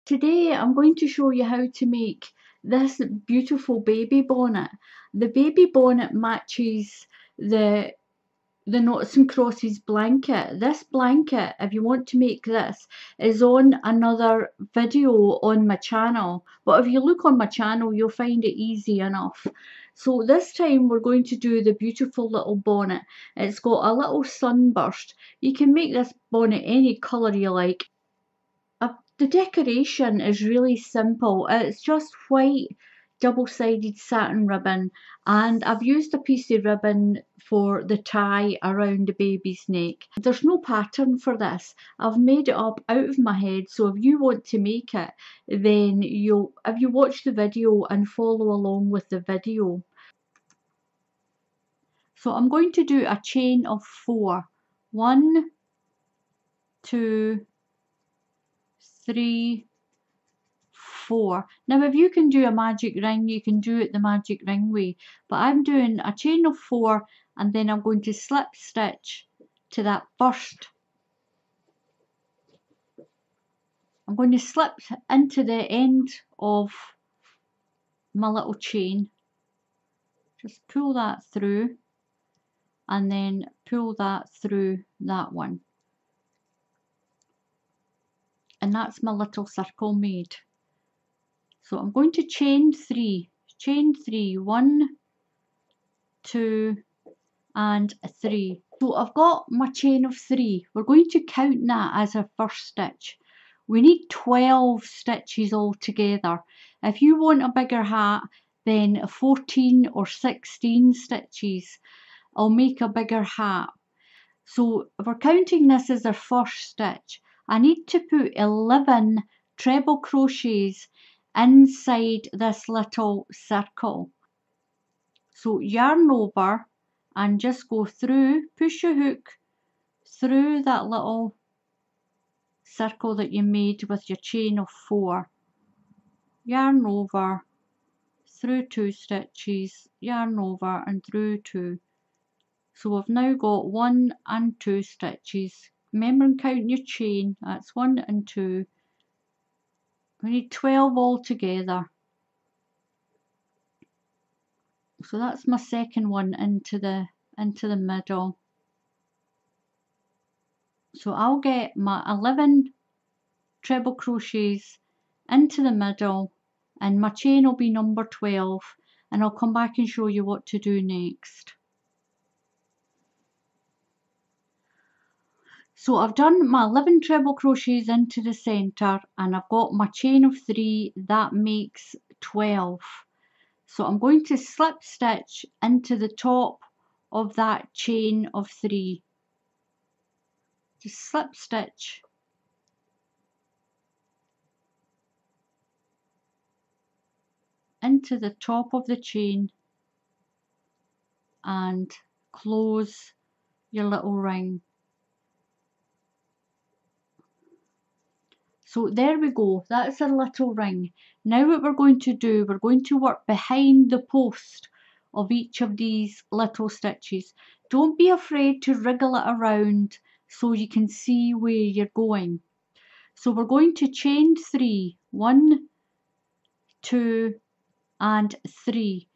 Today I'm going to show you how to make this beautiful baby bonnet. The baby bonnet matches the Noughts and Crosses blanket. This blanket, if you want to make this, is on another video on my channel. But if you look on my channel, you'll find it easy enough. So this time we're going to do the beautiful little bonnet. It's got a little sunburst. You can make this bonnet any colour you like. The decoration is really simple. It's just white double-sided satin ribbon, and I've used a piece of ribbon for the tie around the baby's neck. There's no pattern for this. I've made it up out of my head, so if you want to make it, then if you watch the video and follow along with the video. So I'm going to do a chain of 4. 1, 2, 3, 4. Now if you can do a magic ring, you can do it the magic ring way, but I'm doing a chain of 4 and then I'm going to slip stitch to that first. I'm going to slip into the end of my little chain, just pull that through and then pull that through that one, and that's my little circle made. So I'm going to chain 3, 1, 2 and 3. So I've got my chain of 3. We're going to count that as our first stitch. We need 12 stitches altogether. If you want a bigger hat, then 14 or 16 stitches will make a bigger hat. So if we're counting this as our first stitch, I need to put 11 treble crochets inside this little circle. So yarn over and just go through, push your hook through that little circle that you made with your chain of 4. Yarn over, through 2 stitches, yarn over and through 2. So we've now got 1 and 2 stitches. Remember and count your chain, that's 1 and 2. We need 12 altogether. So that's my second one into the middle. So I'll get my 11 treble crochets into the middle and my chain will be number 12, and I'll come back and show you what to do next. So I've done my 11 treble crochets into the centre and I've got my chain of 3, that makes 12. So I'm going to slip stitch into the top of that chain of 3. Just slip stitch into the top of the chain and close your little ring. So there we go, that's a little ring. Now what we're going to do, we're going to work behind the post of each of these little stitches. Don't be afraid to wriggle it around so you can see where you're going. So we're going to chain 3, 1, 2 and 3.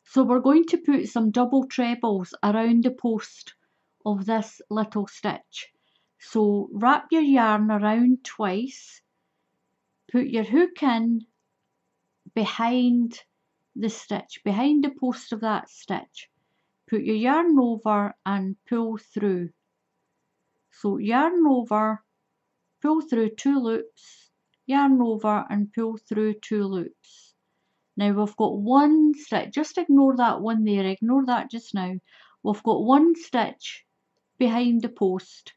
So we're going to put some double trebles around the post of this little stitch. So wrap your yarn around twice, put your hook in behind the stitch, behind the post of that stitch, put your yarn over and pull through. So yarn over, pull through 2 loops, yarn over and pull through 2 loops. Now we've got 1 stitch, just ignore that one there, ignore that just now. We've got 1 stitch behind the post.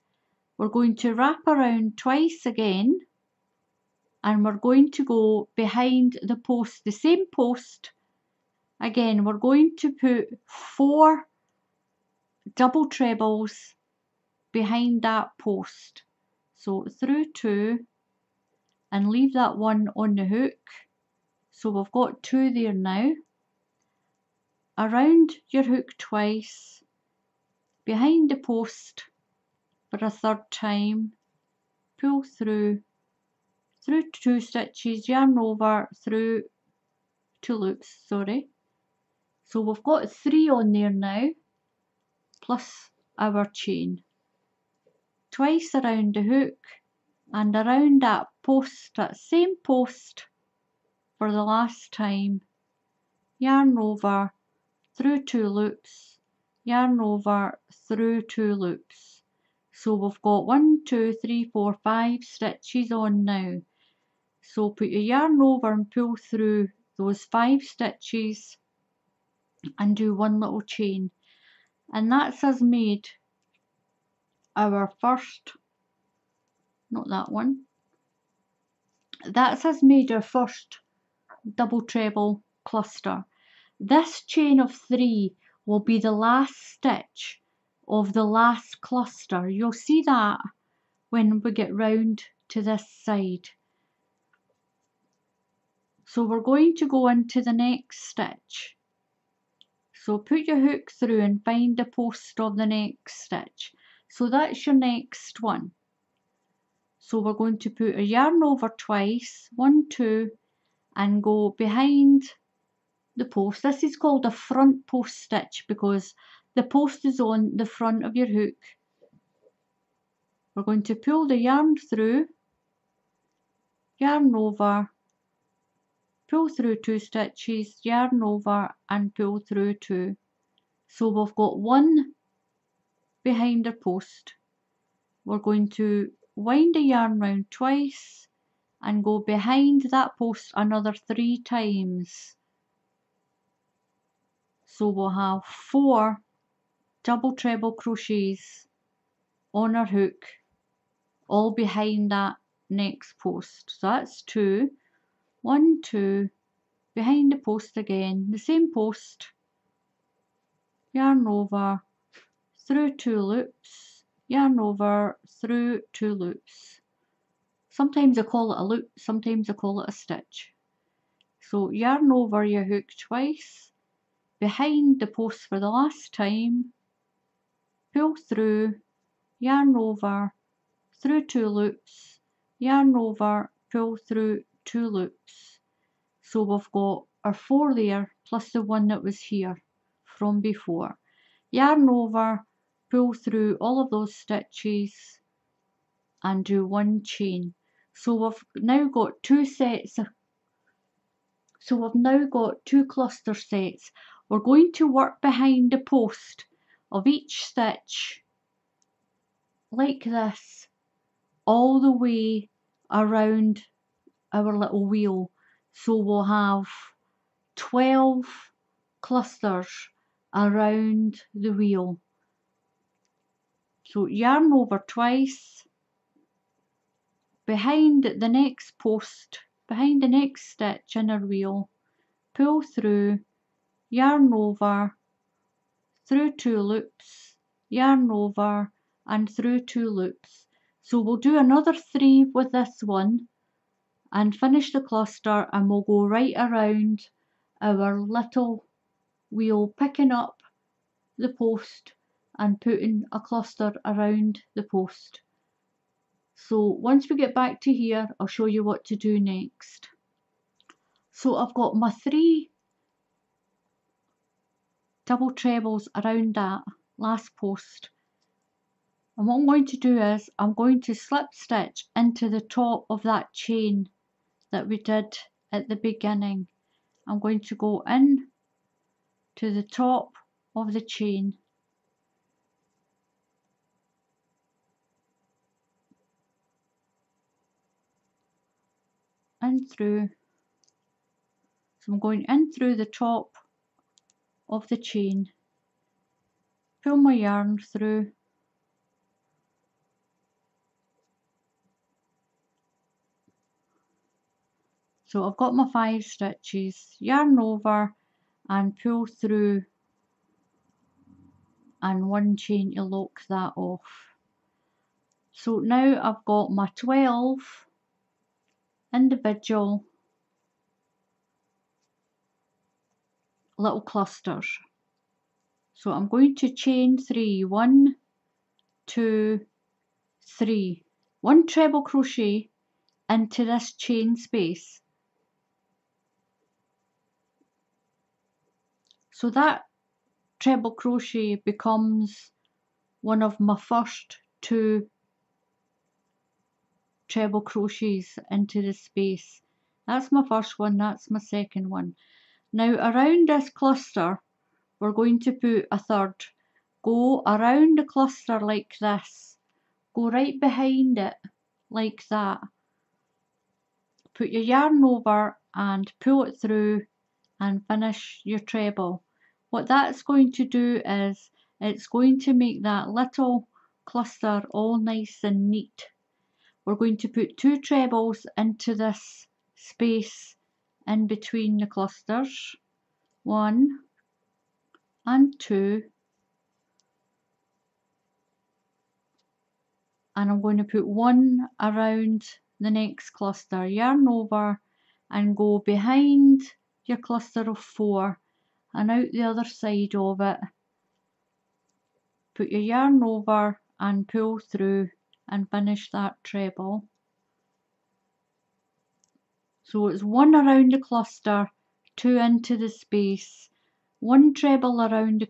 We're going to wrap around twice again and we're going to go behind the post, the same post. Again, we're going to put 4 double trebles behind that post. So through 2 and leave that one on the hook. So we've got 2 there now. Around your hook twice, behind the post for a 3rd time, pull through through 2 stitches, yarn over, through 2 loops, sorry. So we've got 3 on there now, plus our chain. Twice around the hook and around that post, that same post for the last time. Yarn over, through 2 loops, yarn over, through 2 loops. So we've got 1, 2, 3, 4, 5 stitches on now. So put your yarn over and pull through those 5 stitches and do 1 little chain. And that's us made our first, not that one, that's us made our first double treble cluster. This chain of 3 will be the last stitch of the last cluster. You'll see that when we get round to this side. So we're going to go into the next stitch. So put your hook through and find the post of the next stitch. So that's your next one. So we're going to put a yarn over twice, 1, 2, and go behind the post. This is called a front post stitch because the post is on the front of your hook. We're going to pull the yarn through, yarn over, pull through 2 stitches, yarn over and pull through 2. So we've got 1 behind the post. We're going to wind the yarn round twice and go behind that post another 3 times. So we'll have 4 double treble crochets on our hook, all behind that next post. So that's 2, 1, 2, behind the post again, the same post, yarn over, through 2 loops, yarn over, through 2 loops. Sometimes I call it a loop, sometimes I call it a stitch. So yarn over your hook twice, behind the post for the last time, pull through, yarn over, through 2 loops, yarn over, pull through 2 loops. So we've got our 4 there plus the one that was here from before. Yarn over, pull through all of those stitches and do 1 chain. So we've now got 2 sets. So we've now got 2 cluster sets. We're going to work behind the post of each stitch like this all the way around our little wheel. So we'll have 12 clusters around the wheel. So yarn over twice, behind the next post, behind the next stitch in our wheel, pull through, yarn over, through 2 loops, yarn over and through 2 loops. So we'll do another 3 with this one and finish the cluster, and we'll go right around our little wheel, picking up the post and putting a cluster around the post. So once we get back to here, I'll show you what to do next. So I've got my 3 double trebles around that last post, and what I'm going to do is I'm going to slip stitch into the top of that chain that we did at the beginning. I'm going to go in to the top of the chain, in through. So I'm going in through the top of the chain, pull my yarn through, so I've got my 5 stitches, yarn over and pull through and 1 chain to lock that off. So now I've got my 12 individual little clusters. So I'm going to chain 3, 1, 2, 3, 1 treble crochet into this chain space. So that treble crochet becomes one of my first 2 treble crochets into the space. That's my first one, that's my second one. Now around this cluster we're going to put a third. Go around the cluster like this, go right behind it like that, put your yarn over and pull it through and finish your treble. What that's going to do is it's going to make that little cluster all nice and neat. We're going to put 2 trebles into this space in between the clusters, 1 and 2, and I'm going to put 1 around the next cluster. Yarn over and go behind your cluster of 4 and out the other side of it. Put your yarn over and pull through and finish that treble. So it's 1 around the cluster, 2 into the space, 1 treble around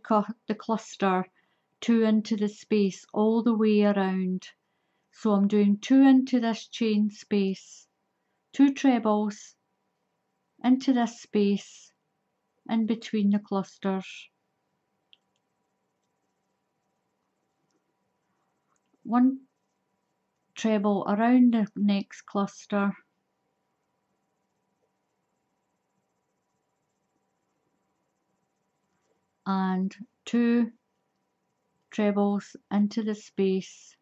the cluster, 2 into the space all the way around. So I'm doing 2 into this chain space, 2 trebles into this space in between the clusters, 1 treble around the next cluster, and 2 trebles into the space.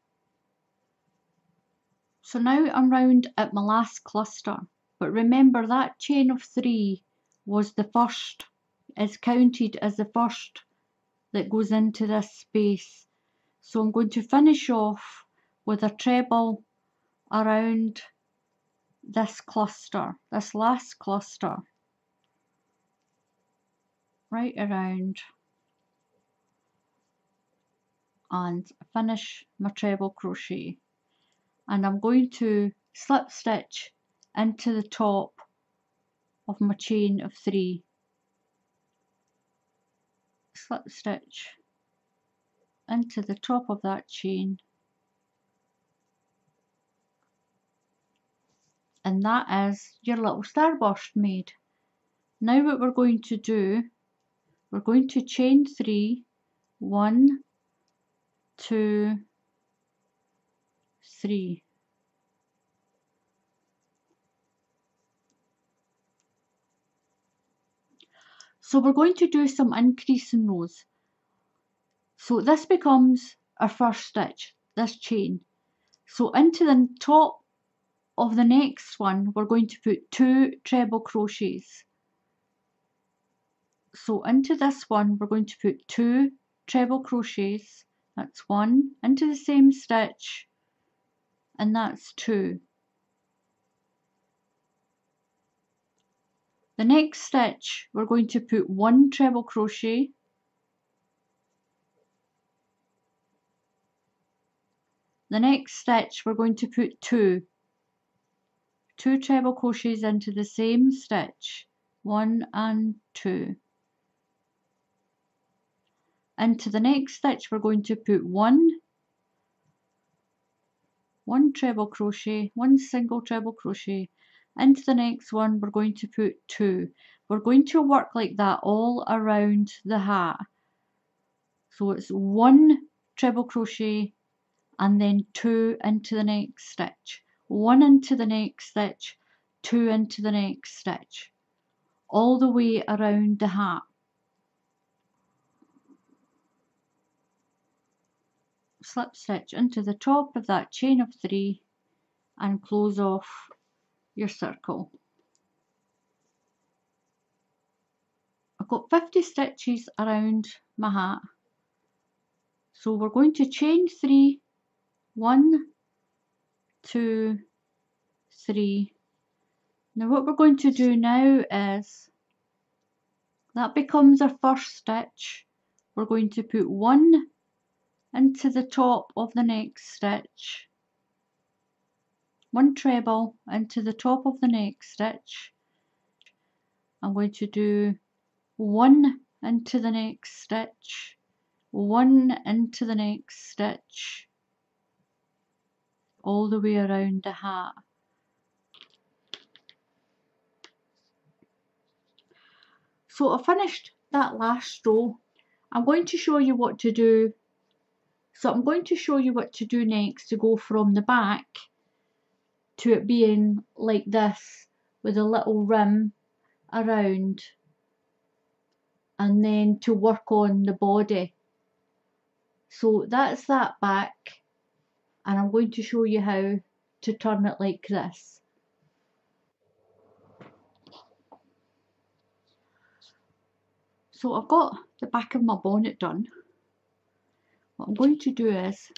So now I'm round at my last cluster, but remember that chain of 3 was the first, is counted as the first that goes into this space. So I'm going to finish off with a treble around this cluster, this last cluster, right around, and finish my treble crochet. And I'm going to slip stitch into the top of my chain of 3. Slip stitch into the top of that chain, and that is your little starburst made. Now what we're going to do, we're going to chain 3, 1, 2, 3. So we're going to do some increasing rows. So this becomes our first stitch, this chain. So into the top of the next one, we're going to put 2 treble crochets. So into this one, we're going to put 2 treble crochets. That's 1 into the same stitch, and that's 2. The next stitch, we're going to put 1 treble crochet. The next stitch, we're going to put 2 treble crochets into the same stitch, 1 and 2. Into the next stitch, we're going to put 1 treble crochet, 1 single treble crochet. Into the next one, we're going to put 2. We're going to work like that all around the hat. So it's 1 treble crochet and then 2 into the next stitch, 1 into the next stitch, 2 into the next stitch, all the way around the hat. Slip stitch into the top of that chain of 3 and close off your circle. I've got 50 stitches around my hat, so we're going to chain 3, 1, 2, 3. Now what we're going to do now is, that becomes our first stitch. We're going to put 1 into the top of the next stitch, one treble into the top of the next stitch. I'm going to do one into the next stitch, one into the next stitch, all the way around the hat. So I finished that last row. I'm going to show you what to do. So I'm going to show you what to do next to go from the back to it being like this with a little rim around, and then to work on the body. So that's that back, and I'm going to show you how to turn it like this. So I've got the back of my bonnet done. What I'm going to do is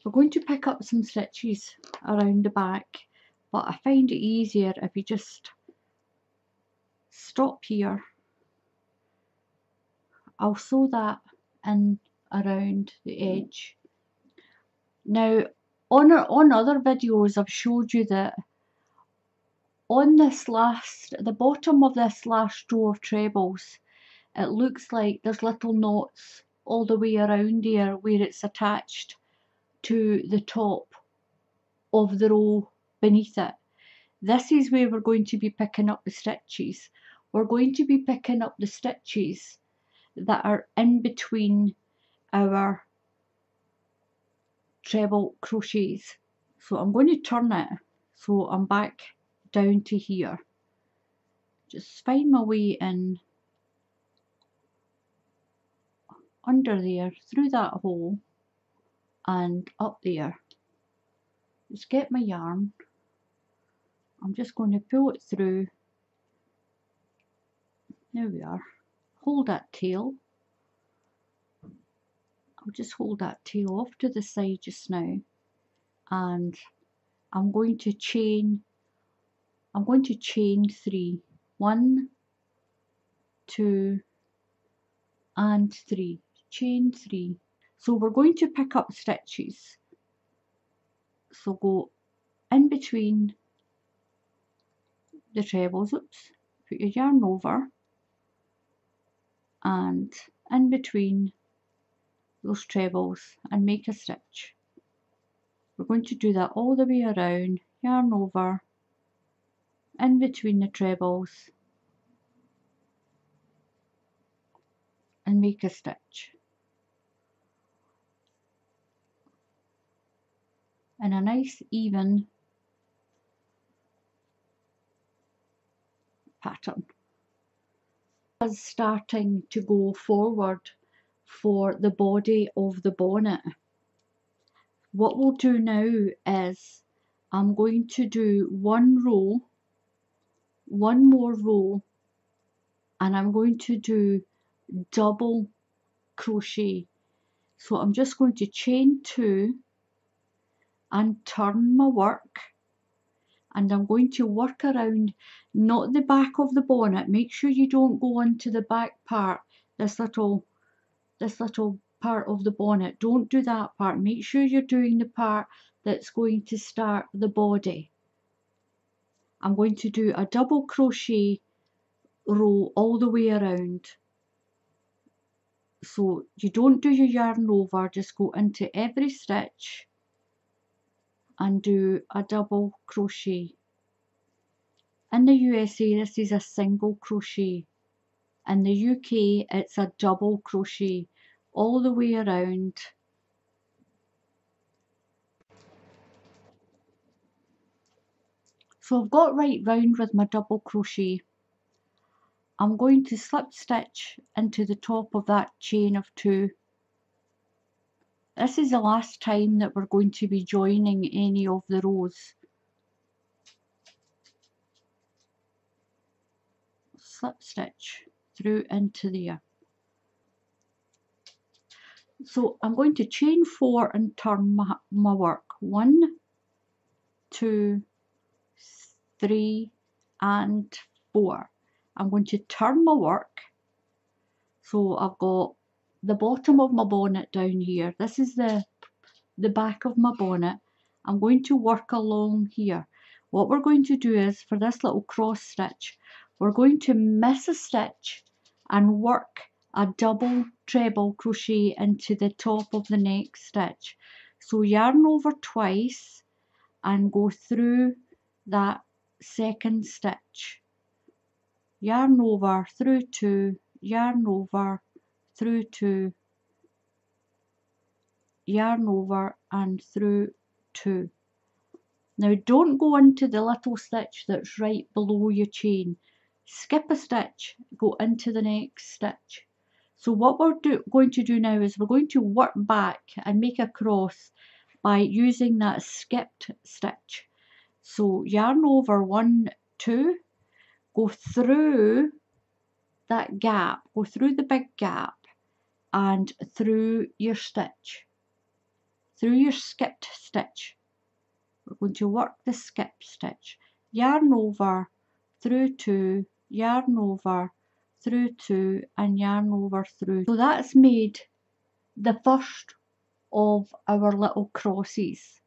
we're going to pick up some stitches around the back, but I find it easier if you just stop here. I'll sew that in around the edge. Now on other videos I've showed you that on this the bottom of this last row of trebles, it looks like there's little knots all the way around here where it's attached to the top of the row beneath it. This is where we're going to be picking up the stitches. We're going to be picking up the stitches that are in between our treble crochets. So I'm going to turn it so I'm back down to here. Just find my way in under there, through that hole and up there. Just get my yarn. I'm just going to pull it through. There we are. Hold that tail. I'll just hold that tail off to the side just now, and I'm going to chain 3. 1, 2 and 3. Chain 3. So we're going to pick up stitches. So go in between the trebles, oops, put your yarn over, and in between those trebles and make a stitch. We're going to do that all the way around, yarn over, in between the trebles and make a stitch in a nice even pattern. Is starting to go forward for the body of the bonnet. What we'll do now is I'm going to do one more row, and I'm going to do double crochet. So I'm just going to chain 2 and turn my work, and I'm going to work around, not the back of the bonnet. Make sure you don't go onto the back part, this little part of the bonnet. Don't do that part. Make sure you're doing the part that's going to start the body. I'm going to do a double crochet row all the way around. So you don't do your yarn over, just go into every stitch and do a double crochet. In the USA this is a single crochet. In the UK it's a double crochet all the way around. So I've got right round with my double crochet. I'm going to slip stitch into the top of that chain of 2. This is the last time that we're going to be joining any of the rows. Slip stitch through into there. So I'm going to chain 4 and turn my work. 1, 2, 3 and 4. I'm going to turn my work. So I've got the bottom of my bonnet down here. This is the the back of my bonnet, I'm going to work along here. What we're going to do is, for this little cross stitch, we're going to miss a stitch and work a double treble crochet into the top of the next stitch. So yarn over twice and go through that second stitch. Yarn over, through two, yarn over, through two, yarn over and through two. Now don't go into the little stitch that's right below your chain. Skip a stitch, go into the next stitch. So what we're going to do now is we're going to work back and make a cross by using that skipped stitch. So yarn over 1, 2, go through that gap, go through the big gap and through your stitch, through your skipped stitch. We're going to work the skip stitch. Yarn over, through two, yarn over, through two and yarn over through. So that's made the first of our little crosses.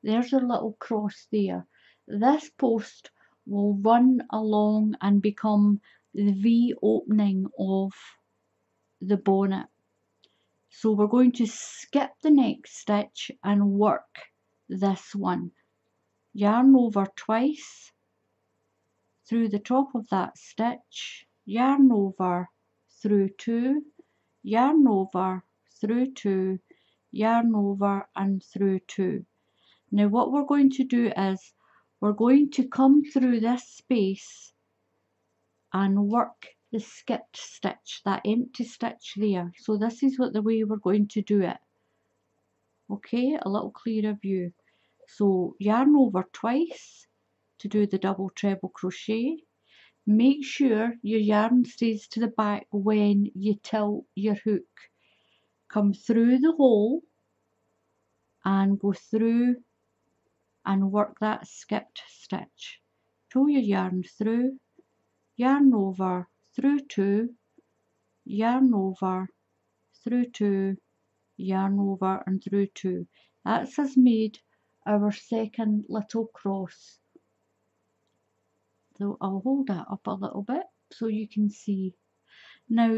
There's a little cross there. This post will run along and become the V opening of the bonnet. So we're going to skip the next stitch and work this one. Yarn over twice through the top of that stitch, yarn over, through two, yarn over, through two, yarn over and through two. Now what we're going to do is we're going to come through this space and work the skipped stitch, that empty stitch there. So this is the way we're going to do it. Okay, a little clearer view. So yarn over twice to do the double treble crochet. Make sure your yarn stays to the back when you tilt your hook. Come through the hole and go through and work that skipped stitch. Pull your yarn through, yarn over, through two, yarn over, through two, yarn over and through two. That's us made our second little cross. So I'll hold that up a little bit so you can see. Now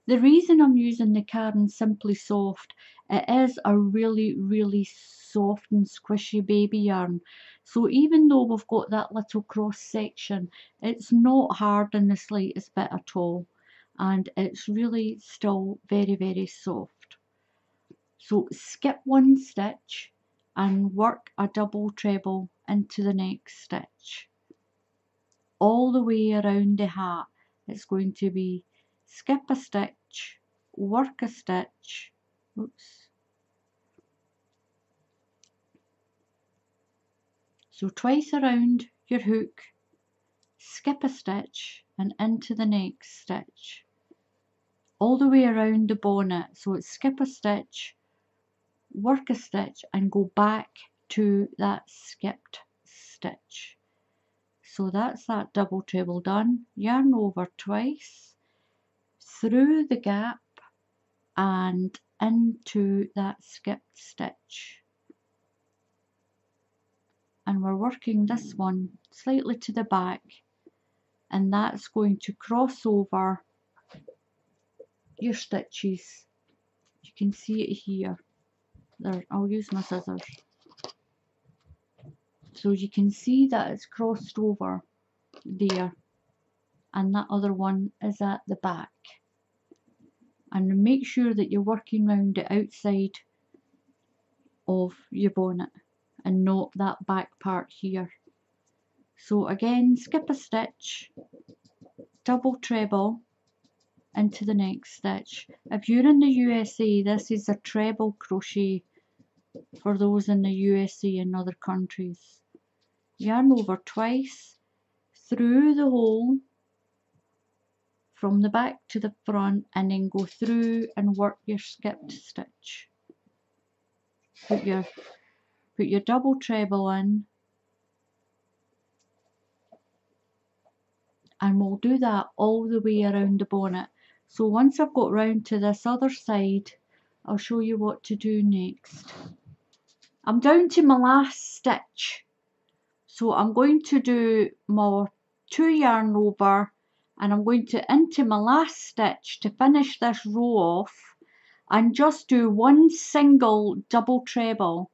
the reason I'm using the Caron Simply Soft, it is a really soft and squishy baby yarn. So even though we've got that little cross section, it's not hard in the slightest bit at all. And it's really still very soft. So skip one stitch and work a double treble into the next stitch. All the way around the hat, it's going to be skip a stitch, work a stitch, oops. So twice around your hook, skip a stitch and into the next stitch. All the way around the bonnet, so it's skip a stitch, work a stitch and go back to that skipped stitch. So that's that double treble done. Yarn over twice, through the gap and into that skipped stitch. And we're working this one slightly to the back, and that's going to cross over your stitches. You can see it here. There, I'll use my scissors. So you can see that it's crossed over there, and that other one is at the back. And make sure that you're working round the outside of your bonnet and not that back part here. So again, skip a stitch, double treble into the next stitch. If you're in the USA, this is a treble crochet for those in the USA and other countries. Yarn over twice, through the hole from the back to the front, and then go through and work your skipped stitch. Put your double treble in, and we'll do that all the way around the bonnet. So once I've got round to this other side, I'll show you what to do next. I'm down to my last stitch, so I'm going to do my 2 yarn over, and I'm going to into my last stitch to finish this row off, and just do one single double treble,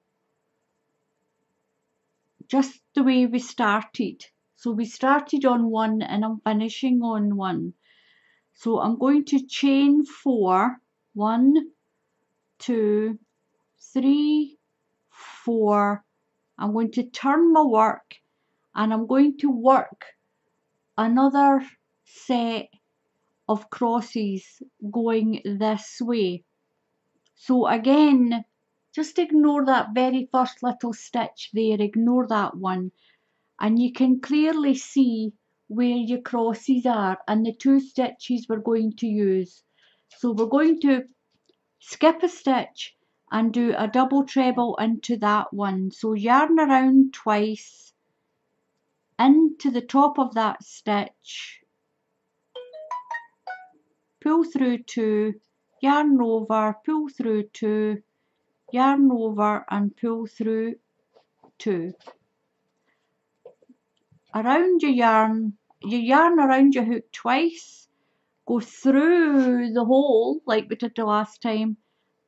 just the way we started. So we started on one and I'm finishing on one. So I'm going to chain 4, 1, 2, 3, 4. I'm going to turn my work, and I'm going to work another set of crosses going this way. So again, just ignore that very first little stitch there, ignore that one, and you can clearly see where your crosses are and the 2 stitches we're going to use. So we're going to skip a stitch and do a double treble into that one. So yarn around twice into the top of that stitch, pull through 2, yarn over, pull through 2, yarn over and pull through 2. Around your yarn around your hook twice, go through the hole like we did the last time,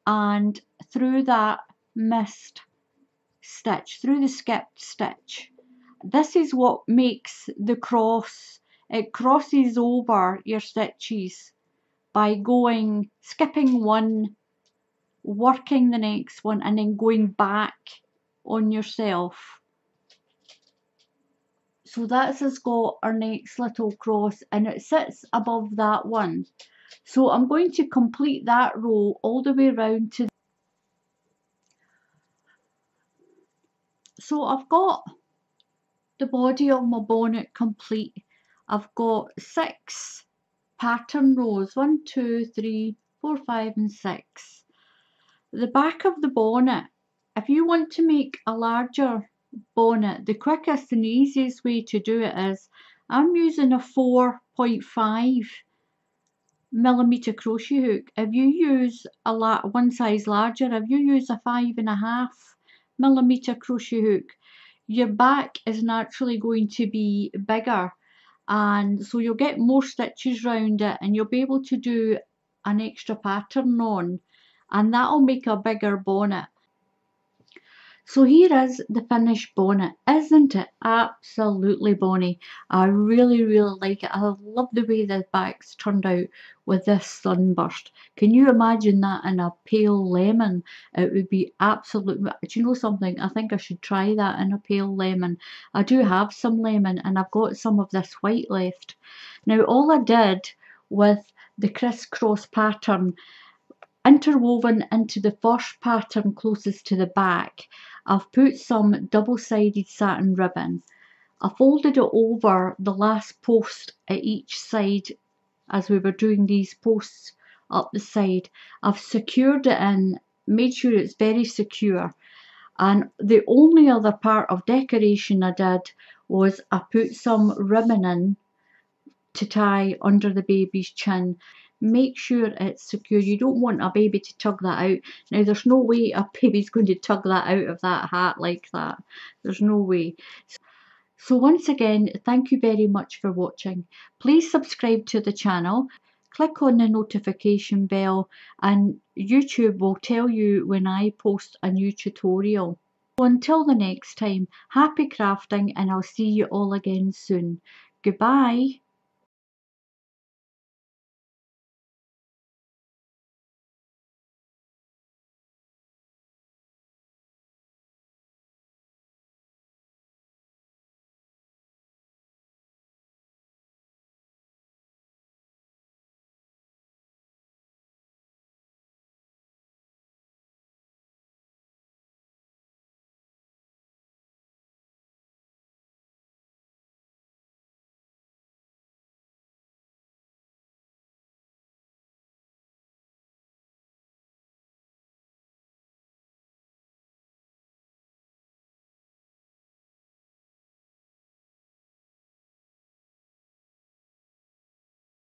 and through that missed stitch, through the skipped stitch. This is what makes the cross. It crosses over your stitches by skipping one, working the next one, and then going back on yourself. So that's us got our next little cross, and it sits above that one. So I'm going to complete that row all the way around to. So I've got the body of my bonnet complete. I've got 6 pattern rows, 1, 2, 3, 4, 5 and 6. The back of the bonnet, if you want to make a larger bonnet, the quickest and easiest way to do it is, I'm using a 4.5 millimeter crochet hook. If you use one size larger, if you use a 5.5 millimeter crochet hook, your back is naturally going to be bigger, and so you'll get more stitches round it, and you'll be able to do an extra pattern on, and that'll make a bigger bonnet. So here is the finished bonnet. Isn't it absolutely bonny? I really like it. I love the way the back's turned out with this sunburst. Can you imagine that in a pale lemon? It would be absolutely... Do you know something? I think I should try that in a pale lemon. I do have some lemon, and I've got some of this white left. Now all I did with the crisscross pattern interwoven into the first pattern closest to the back, I've put some double-sided satin ribbon. I folded it over the last post at each side as we were doing these posts up the side. I've secured it in, made sure it's very secure, and the only other part of decoration I did was I put some ribbon in to tie under the baby's chin. Make sure it's secure. You don't want a baby to tug that out. Now there's no way a baby's going to tug that out of that hat like that. There's no way. So once again, thank you very much for watching. Please subscribe to the channel. Click on the notification bell, and YouTube will tell you when I post a new tutorial. So until the next time, happy crafting, and I'll see you all again soon. Goodbye.